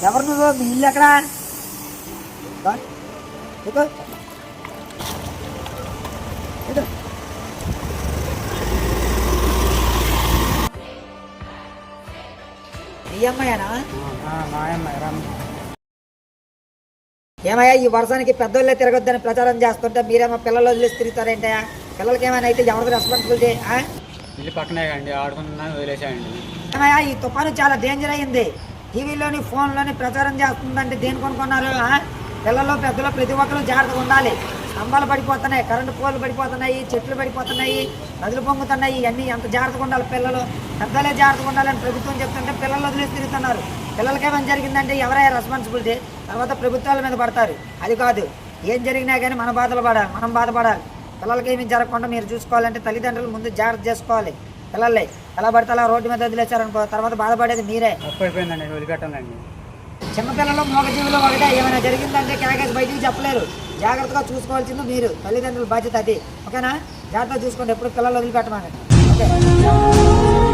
ఎవరు నువ్వు? మీ ఇల్లు ఎక్కడా? ఈ అమ్మాయినా? ఏమయ్యా, ఈ వర్షానికి పెద్దోళ్ళే తిరగొద్దని ప్రచారం చేస్తుంటే మీరేమో పిల్లలు వదిలేసి తిరుగుతారేంటయా? పిల్లలకి ఏమైనా అయితే ఎవరిది రెస్పాన్సిబిలిటీ? ఇల్లు పక్కనే అండి, ఆడుకుంటున్నా వదిలేసాయండి. ఏమయ్యా, ఈ తుఫాను చాలా డేంజర్ అయ్యింది. టీవీలోని ఫోన్లోని ప్రచారం చేస్తుందంటే దేని కొనుక్కున్నారు? పిల్లలు పెద్దలు ప్రతి ఒక్కరు జాగ్రత్తగా ఉండాలి. స్తంభాలు పడిపోతున్నాయి, కరెంటు పోలు పడిపోతున్నాయి, చెట్లు పడిపోతున్నాయి, నదులు పొంగుతున్నాయి. ఇవన్నీ ఎంత జాగ్రత్తగా ఉండాలి. పిల్లలు పెద్దలే జాగ్రత్తగా ఉండాలని ప్రభుత్వం చెప్తుంటే పిల్లలు వదిలేసి తిరుగుతున్నారు. పిల్లలకేమైనా జరిగిందంటే ఎవరైనా రెస్పాన్సిబిలిటీ? తర్వాత ప్రభుత్వాల మీద పడతారు. అది కాదు, ఏం జరిగినా కానీ మనం బాధపడాలి. పిల్లలకి ఏమి జరగకుండా మీరు చూసుకోవాలంటే తల్లిదండ్రులు ముందు జాగ్రత్త చేసుకోవాలి. పిల్లలే ఎలా పడితే అలా రోడ్డు మీద వదిలేశారనుకో, తర్వాత బాధపడేది మీరే. తప్పైపోయిందండి, వదిలిపెట్టాలండి. చిన్నపిల్లలు మూగజీవులు ఒకటే. ఏమైనా జరిగిందంటే కేకేసి బయటికి చెప్పలేరు. జాగ్రత్తగా చూసుకోవాల్సింది మీరు, తల్లిదండ్రుల బాధ్యత అది. ఓకేనా? జాగ్రత్తగా చూసుకోండి, ఎప్పుడు పిల్లలు వదిలిపెట్టమని. ఓకే.